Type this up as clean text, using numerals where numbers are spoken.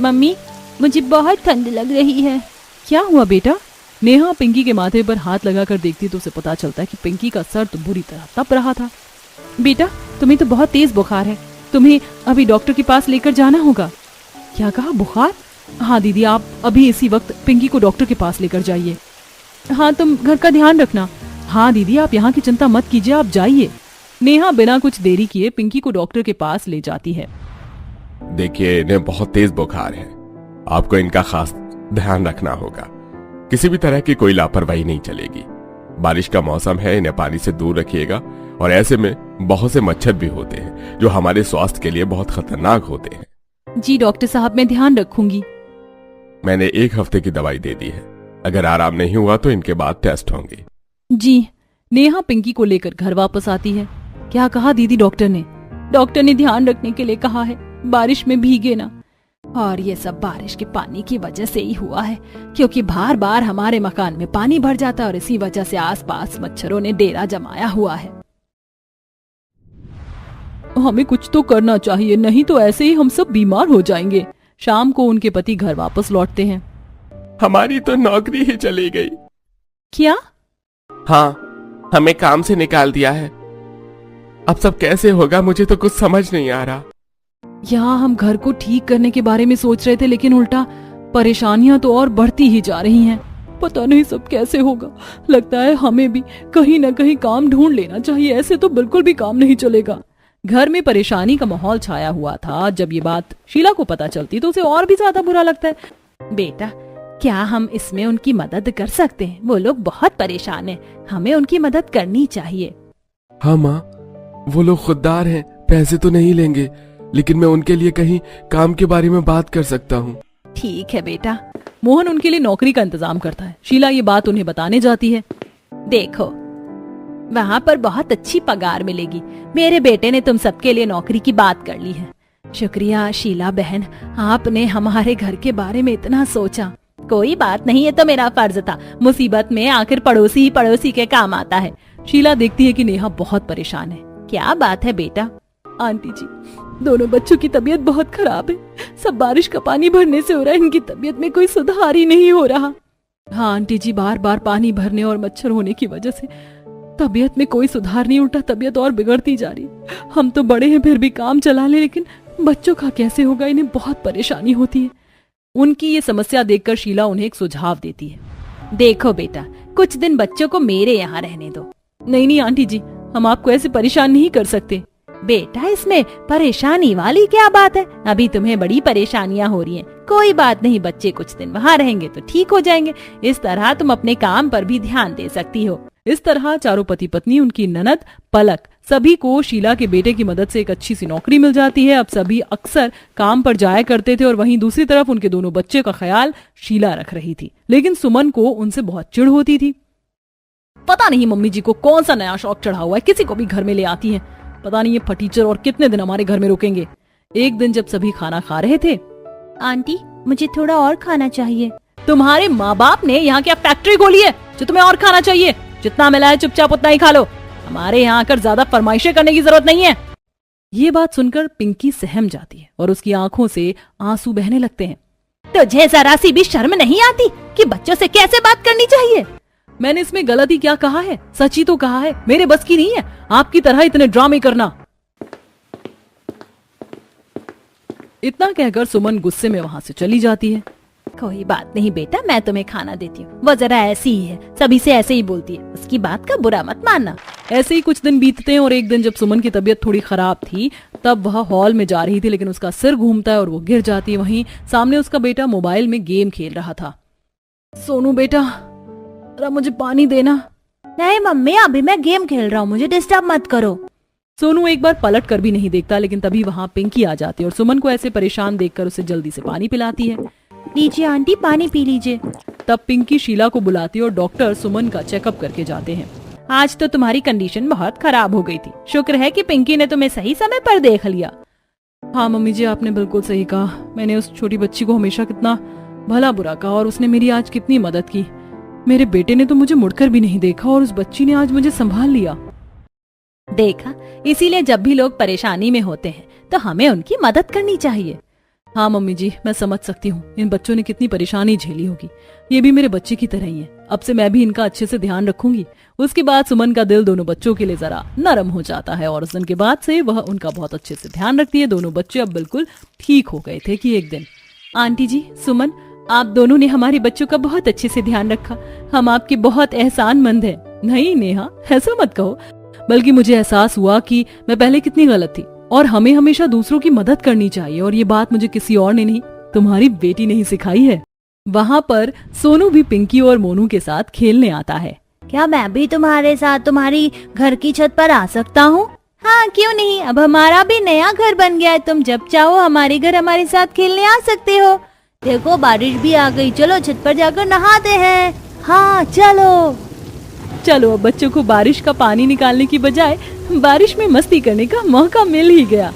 Mummy, मुझे बहुत ठंड लग रही है। क्या हुआ बेटा? नेहा पिंकी के माथे पर हाथ लगाकर देखती तो उसे पता चलता है कि पिंकी का सर तो बुरी तरह तप रहा था। बेटा, तुम्हें तो बहुत तेज बुखार है, तुम्हें अभी डॉक्टर के पास लेकर जाना होगा। क्या कहा, बुखार? हाँ दीदी, आप अभी इसी वक्त पिंकी को डॉक्टर के पास लेकर जाइए। हाँ, तुम घर का ध्यान रखना। हाँ दीदी, आप यहाँ की चिंता मत कीजिए, आप जाइए। नेहा बिना कुछ देरी किए पिंकी को डॉक्टर के पास ले जाती है। देखिए, इन्हें बहुत तेज बुखार है, आपको इनका खास ध्यान रखना होगा। किसी भी तरह की कोई लापरवाही नहीं चलेगी। बारिश का मौसम है, इन्हें पानी से दूर रखिएगा। और ऐसे में बहुत से मच्छर भी होते हैं जो हमारे स्वास्थ्य के लिए बहुत खतरनाक होते हैं। जी डॉक्टर साहब, मैं ध्यान रखूंगी। मैंने 1 हफ्ते की दवाई दे दी है, अगर आराम नहीं हुआ तो इनके बाद टेस्ट होंगे। जी। नेहा पिंकी को लेकर घर वापस आती है। क्या कहा दीदी डॉक्टर ने? डॉक्टर ने ध्यान रखने के लिए कहा है, बारिश में भीगे ना। और ये सब बारिश के पानी की वजह से ही हुआ है, क्योंकि बार बार हमारे मकान में पानी भर जाता है और इसी वजह से आसपास मच्छरों ने डेरा जमाया हुआ है। हमें कुछ तो करना चाहिए, नहीं तो ऐसे ही हम सब बीमार हो जाएंगे। शाम को उनके पति घर वापस लौटते हैं। हमारी तो नौकरी ही चली गई। क्या? हाँ, हमें काम से निकाल दिया है। अब सब कैसे होगा, मुझे तो कुछ समझ नहीं आ रहा। यहाँ हम घर को ठीक करने के बारे में सोच रहे थे, लेकिन उल्टा परेशानियां तो और बढ़ती ही जा रही हैं। पता नहीं सब कैसे होगा। लगता है हमें भी कहीं ना कहीं काम ढूंढ लेना चाहिए, ऐसे तो बिल्कुल भी काम नहीं चलेगा। घर में परेशानी का माहौल छाया हुआ था। जब ये बात शीला को पता चलती तो उसे और भी ज्यादा बुरा लगता है। बेटा, क्या हम इसमें उनकी मदद कर सकते हैं? वो लोग बहुत परेशान हैं, हमें उनकी मदद करनी चाहिए। हाँ माँ, वो लोग खुददार हैं, पैसे तो नहीं लेंगे, लेकिन मैं उनके लिए कहीं काम के बारे में बात कर सकता हूँ। ठीक है बेटा। मोहन उनके लिए नौकरी का इंतजाम करता है। शीला ये बात उन्हें बताने जाती है। देखो, वहाँ पर बहुत अच्छी पगार मिलेगी। मेरे बेटे ने तुम सबके लिए नौकरी की बात कर ली है। शुक्रिया शीला बहन, आपने हमारे घर के बारे में इतना सोचा। कोई बात नहीं, ये तो मेरा फर्ज था। मुसीबत में आखिर पड़ोसी ही पड़ोसी के काम आता है। शीला देखती है कि नेहा बहुत परेशान है। क्या बात है बेटा? आंटी जी, दोनों बच्चों की तबीयत बहुत खराब है। सब बारिश का पानी भरने से हो रहा है, इनकी तबीयत में कोई सुधार ही नहीं हो रहा। हाँ आंटी जी, बार बार पानी भरने और मच्छर होने की वजह से तबीयत में कोई सुधार नहीं, उल्टा तबीयत और बिगड़ती जा रही। हम तो बड़े हैं फिर भी काम चला ले, लेकिन बच्चों का कैसे होगा, इन्हें बहुत परेशानी होती है। उनकी ये समस्या देखकर शीला उन्हें एक सुझाव देती है। देखो बेटा, कुछ दिन बच्चों को मेरे यहाँ रहने दो। नहीं नहीं आंटी जी, हम आपको ऐसे परेशान नहीं कर सकते। बेटा, इसमें परेशानी वाली क्या बात है? अभी तुम्हें बड़ी परेशानियां हो रही हैं। कोई बात नहीं, बच्चे कुछ दिन वहाँ रहेंगे तो ठीक हो जाएंगे। इस तरह तुम अपने काम पर भी ध्यान दे सकती हो। इस तरह चारों पति पत्नी, उनकी ननद, पलक, सभी को शीला के बेटे की मदद से एक अच्छी सी नौकरी मिल जाती है। अब सभी अक्सर काम पर जाया करते थे और वहीं दूसरी तरफ उनके दोनों बच्चे का ख्याल शीला रख रही थी। लेकिन सुमन को उनसे बहुत चिढ़ होती थी। पता नहीं मम्मी जी को कौन सा नया शौक चढ़ा हुआ है, किसी को भी घर में ले आती है। पता नहीं ये फटीचर और कितने दिन हमारे घर में रुकेंगे। एक दिन जब सभी खाना खा रहे थे, आंटी, मुझे थोड़ा और खाना चाहिए। तुम्हारे माँ बाप ने यहाँ क्या फैक्ट्री खोली है जो तुम्हें और खाना चाहिए? जितना मिला है चुपचाप उतना ही खा लो। हमारे यहाँ आकर ज्यादा फरमाइशें करने की जरूरत नहीं है। ये बात सुनकर पिंकी सहम जाती है और उसकी आंखों से आंसू बहने लगते हैं। तुझे जरा सी भी शर्म नहीं आती कि बच्चों से कैसे बात करनी चाहिए? मैंने इसमें गलती क्या कहा है? सच ही तो कहा है। मेरे बस की नहीं है आपकी तरह इतने ड्रामे करना। इतना कहकर सुमन गुस्से में वहाँ से चली जाती है। कोई बात नहीं बेटा, मैं तुम्हें खाना देती हूँ। वो जरा ऐसी ही है, सभी से ऐसे ही बोलती है। उसकी बात का बुरा मत मानना। ऐसे ही कुछ दिन बीतते हैं और एक दिन जब सुमन की तबीयत थोड़ी खराब थी, तब वह हॉल में जा रही थी, लेकिन उसका सिर घूमता है और वो गिर जाती है। वहीं सामने उसका बेटा मोबाइल में गेम खेल रहा था। सोनू बेटा, जरा मुझे पानी देना। नहीं मम्मी, अभी मैं गेम खेल रहा हूँ, मुझे डिस्टर्ब मत करो। सोनू एक बार पलट कर भी नहीं देखता, लेकिन तभी वहाँ पिंकी आ जाती है और सुमन को ऐसे परेशान देखकर उसे जल्दी से पानी पिलाती है। लीजिए आंटी, पानी पी लीजिए। तब पिंकी शीला को बुलाती है और डॉक्टर सुमन का चेकअप करके जाते हैं। आज तो तुम्हारी कंडीशन बहुत खराब हो गई थी। शुक्र है कि पिंकी ने तुम्हें सही समय पर देख लिया। हाँ मम्मी जी, आपने बिल्कुल सही कहा। मैंने उस छोटी बच्ची को हमेशा कितना भला बुरा कहा और उसने मेरी आज कितनी मदद की। मेरे बेटे ने तो मुझे मुड़कर भी नहीं देखा और उस बच्ची ने आज मुझे संभाल लिया। देखा, इसीलिए जब भी लोग परेशानी में होते हैं तो हमें उनकी मदद करनी चाहिए। हाँ मम्मी जी, मैं समझ सकती हूँ इन बच्चों ने कितनी परेशानी झेली होगी। ये भी मेरे बच्चे की तरह ही है। अब से मैं भी इनका अच्छे से ध्यान रखूंगी। उसके बाद सुमन का दिल दोनों बच्चों के लिए जरा नरम हो जाता है और उस दिन के बाद से वह उनका बहुत अच्छे से ध्यान रखती है। दोनों बच्चे अब बिल्कुल ठीक हो गए थे कि एक दिन, आंटी जी, सुमन, आप दोनों ने हमारे बच्चों का बहुत अच्छे से ध्यान रखा। हम आपके बहुत एहसानमंद हैं। नहीं नेहा, ऐसा मत कहो, बल्कि मुझे एहसास हुआ कि मैं पहले कितनी गलत थी और हमें हमेशा दूसरों की मदद करनी चाहिए। और ये बात मुझे किसी और ने नहीं, तुम्हारी बेटी ने ही सिखाई है। वहाँ पर सोनू भी पिंकी और मोनू के साथ खेलने आता है। क्या मैं भी तुम्हारे साथ तुम्हारी घर की छत पर आ सकता हूँ? हाँ, क्यों नहीं। अब हमारा भी नया घर बन गया है। तुम जब चाहो हमारे घर हमारे साथ खेलने आ सकते हो। देखो, बारिश भी आ गई। चलो छत पर जाकर नहाते हैं। हाँ चलो। चलो, अब बच्चों को बारिश का पानी निकालने की बजाय बारिश में मस्ती करने का मौका मिल ही गया।